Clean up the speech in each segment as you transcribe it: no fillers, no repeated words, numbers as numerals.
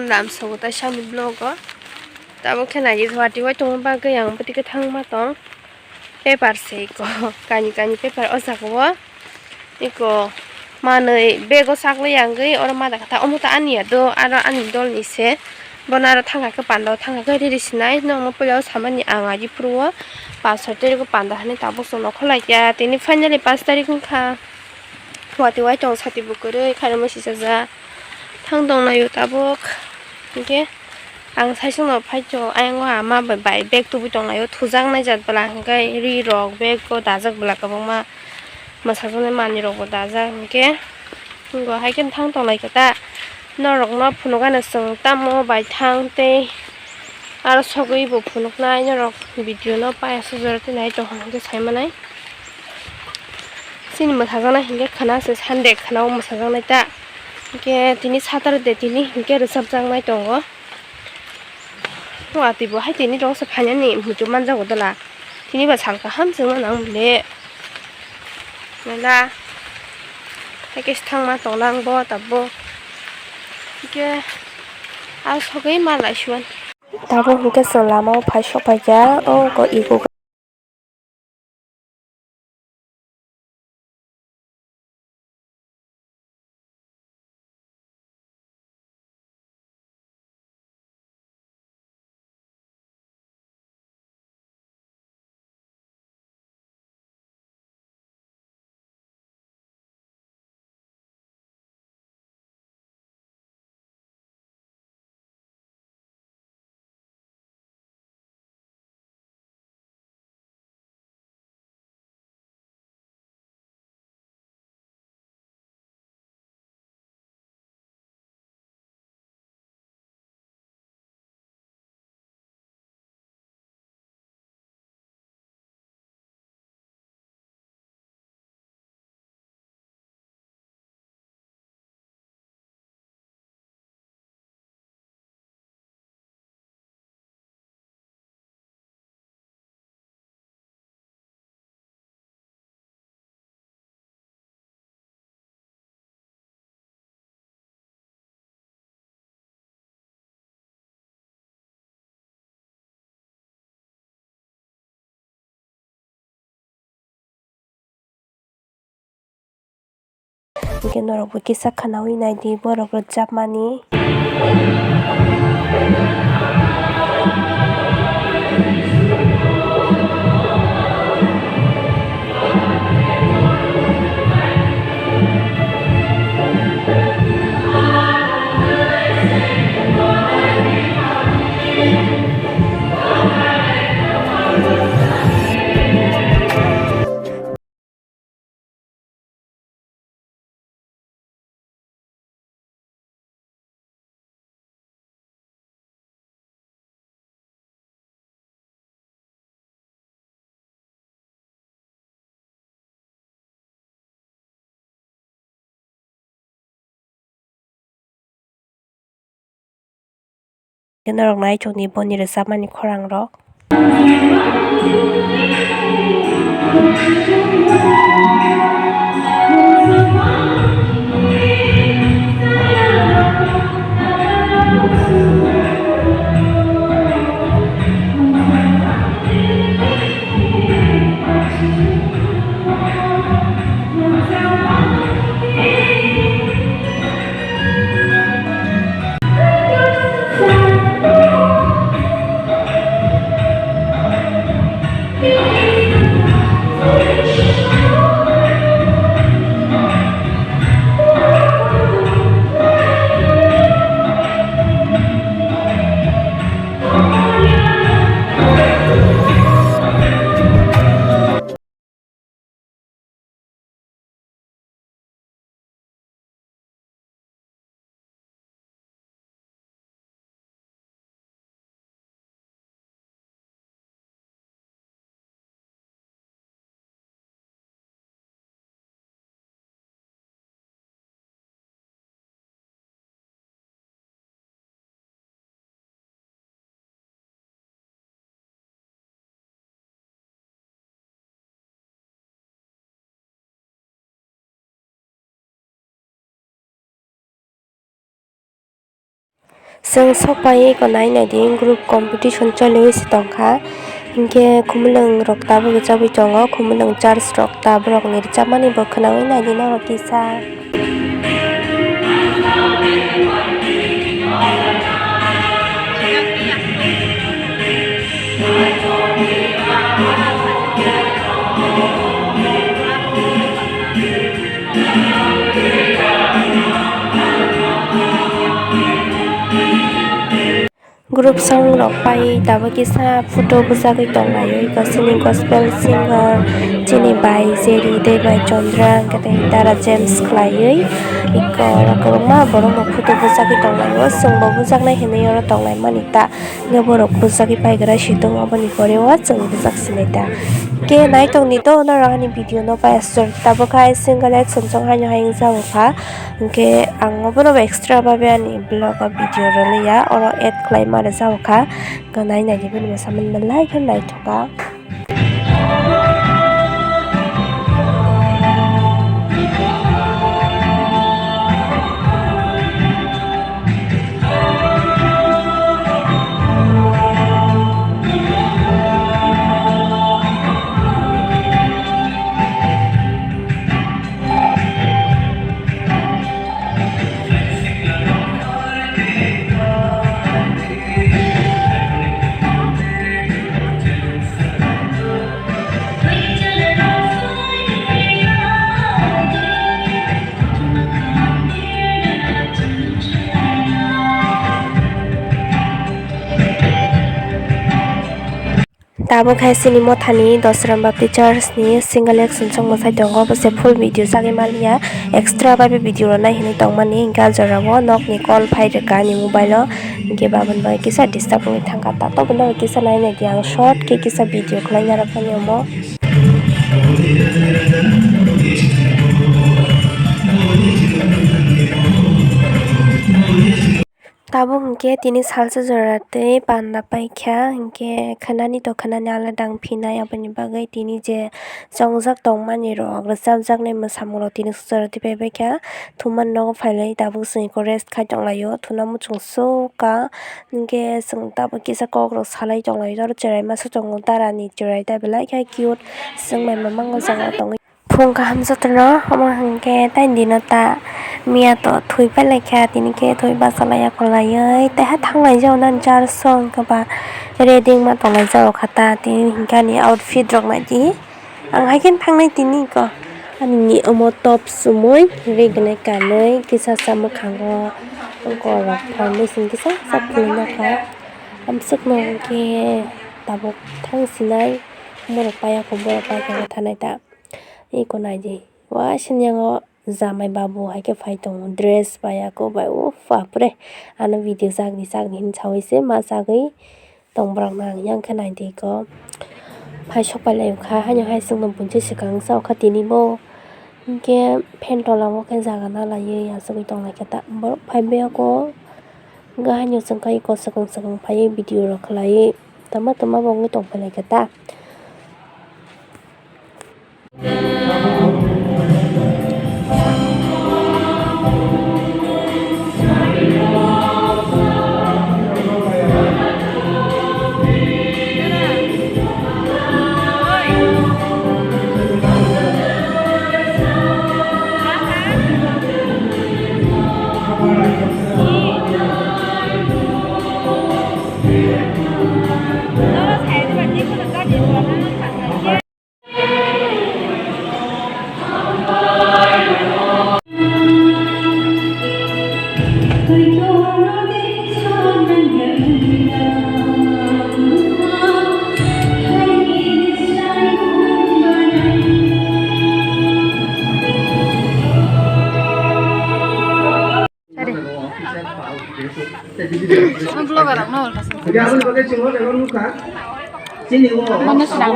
lam so ta sami blog ta bo khena ji thwati wai tong ba ge yang pati ke thang ma tong paper se ko kani paper o sakwo iko manei bego sakle yang ge ora ma da kata omuta ani do aro ani dol ni se bonaro thanga ke pando thanga ke ri sinai no mo pula samani anga ji pro 5 tarik ko panda hani ta bo so no kholai ya tini finally 5 tarik kha thwati wai tong sati bu kore khara mo si sa thang dong na yu ta bo ke ang sai sung no phai cho ang wa ma bai bag tu bu tong na yu thujang nai jat bala ngai ri rok bag ko dajak bala ka bang ma masakone mani rok bo dajak ke go hai ken thang tong lai ka ta norok no phunuga na sung tamo bai thang te aro sogoi bo phunuk nai norok video no pa su jorte nai to hon ke sai manai sini masakang na hinge khana se sande khana o masakang nai ta ke tini satar de tini hinge resap jang nai tongo wa ti bo hai tini rong sa phanya ni muju manja go dala tini ba sal ka ham jeng nang le nela ke thang ma tong lang bo ta bo ke a sogoi ma lai shuan ta bo hinge so lama o phai so phai ja o ko i go ke norok bo kisa khana wi nai di borok ro chap mani ke norok nai chok ni boni re chap mani khorang rok जों सपायै ko nainadi group competition choloi si tongkha hingke khumulwng rok tabuk chabai tongo khumulwng church rok taborok ni richapmani bo khwnangui naidi norok kisa. Group song rok pai tabo kisa photo bujagui tonglai ko sini gospel singer chini bai Jerry dei bai Chandra kete Tara James khlaiui iko rokma borok no photo bujagui tonglai o chungbo bujaknai hinui oro tonglai mani ta nge borok bujagui paigra situng oboni poreo chung bujak sinai ta ke naitong ni to norok ani video no pastor tabo khai single action song haino haing jabo kha hingke ang obono extra babe ani blog o video rolia oro add khlaima jabo kha ganai naidi boni saman belai khe naithoka. Tabo khai sini mothani Dosram Baptist Church ni single action song mosai tongo bose full video jagui malia extra babe video ro nai hinui tongmani hingka jorao nok ni call phai reka ni mobile o hingke babon bai kisa disturb ongoi thangka ta to bono kisa nai naidi ang short ke kisa video khlai narakani omo. Tabo hingke tini salsa joratei panda paikha hingke khanani to khanani aladang phinai aboni bagui tini je songjak tongmani rok rwchapjaknai mwsamung rok tini sujaratoi paipaikha thuman nogo phailai tabuk chwng iko rest khai tonglaio thuna muchung suka hingke chwng tabo kisa kok rok salai tonglai oro cherai masa tongo dara ni cherai ta belai khai cute chwng mai mamang o jaga tongoi. Phung kaham jotono omo hingke tei dino ta miya to thui pailaikhia tini khe thui bachalaia kolaioi taiha thanglai jao nani church o hingke ba reading ma tonglai jao khata tini hingke ani outfit rok naidi ang haikhe thangnai tini ko ani ni omo top chumui regenai kanui kisasa mwkhango gorok foundation kisa khului naka amsukno hingke tabuk thangsinai borok paiyaku borok paikha thanai ta iko naidi wa siniyango jamai babu haike phai tongo dress paiyaku bai o bapre ano video jagni hini sawui se ma jagui tongborok no ang yang khe naidi ko phai sok pailai kha haino hai chwngno bunsui swkang jao kha tini bo hingke fan tola o khe jaga nalaiui achukgui tonglaikha ta borok phai beyako hingke haino chwngkha iko swkang swkang phaiui video rok khlaiui tama tama bo ongoi tongphailaikha ta.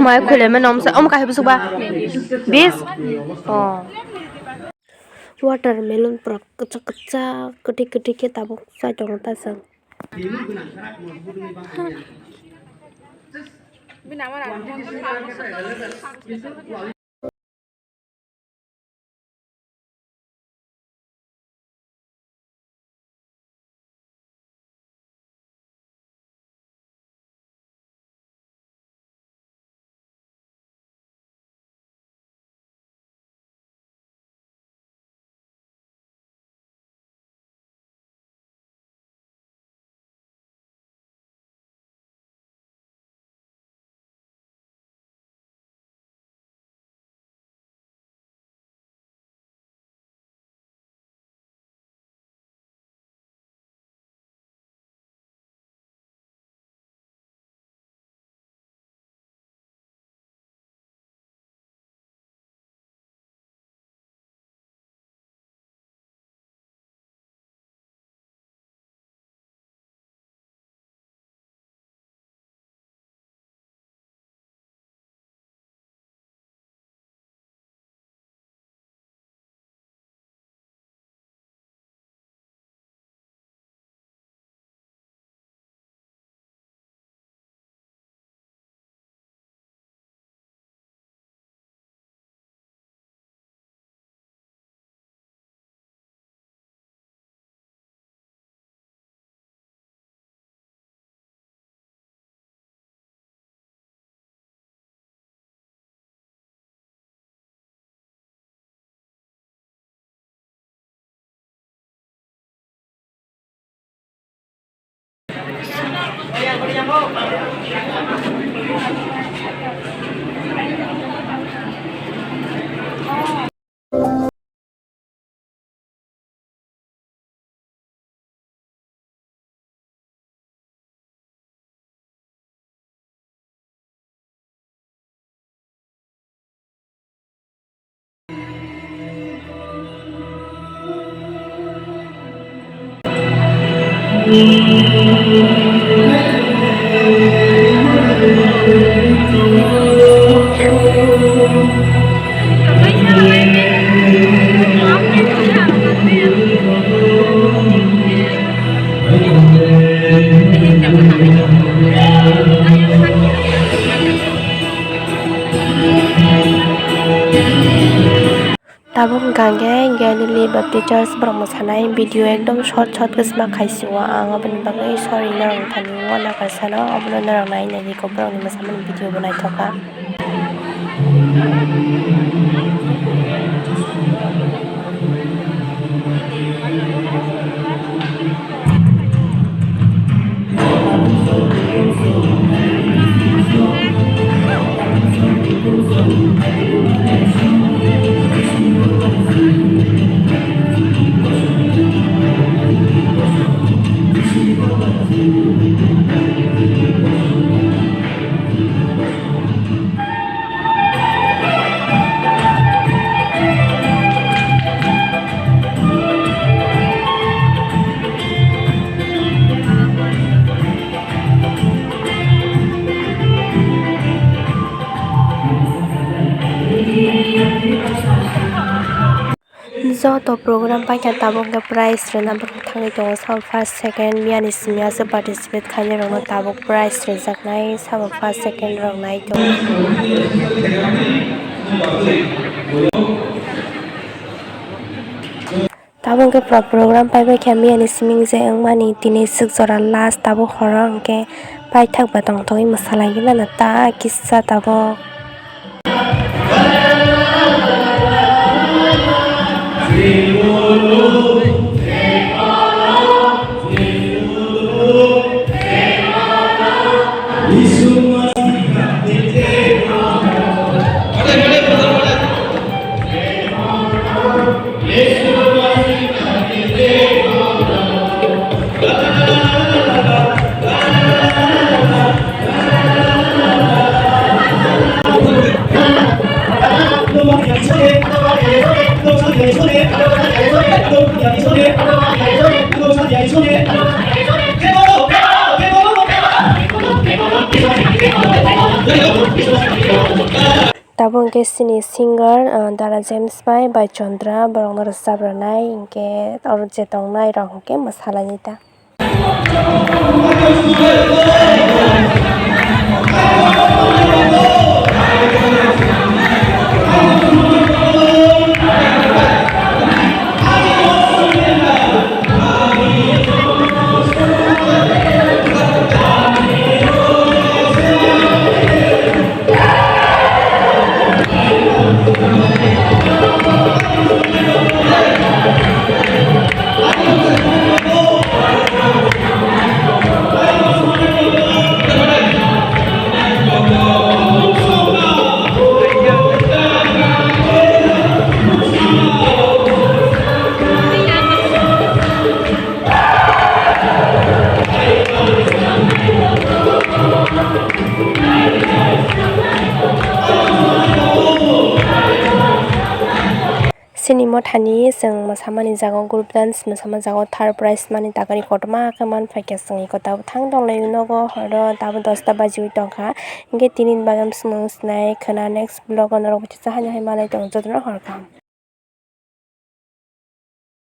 Mai khule menom sa om ka hebu suba bis oh watermelon prak kachak kachak ketik ketik ke tabuk sai tong ta sang Tabung gange galili bapti church borok mosanai video ekdom short kesma khaisio ang aboni bagai sorry narang thani wana karsano abono narang nai nai ko borok ni mosamani video banai thoka. Joto program paikha tabuk ke prize rena thangui tongo sabo first second miyani simya se participate khainai rok no tabuk prize rejaknai sabo first second rok nai tongo. Tabuk ke program paibai khe miyani siming je wngmani tini sukjora last tabuk horo hingke paithak ba tongthokgui mosalai gana ta kisa tabuk. Tabung ke sini singer Dara James by Chandra borok no rochapranai hingke oro je tongnai rok hingke mosalai ta. Sini mothani jeng mosamani jago group dance mosama jago third prize mani takani kotorma ke manfaike song iko tabuk thang donglai nogo horo tabuk 10 ta bajiwi tongkha hingke tini bagam smung snai khana next vlog onoro buti sahaini hai malai tong jotoro horkam.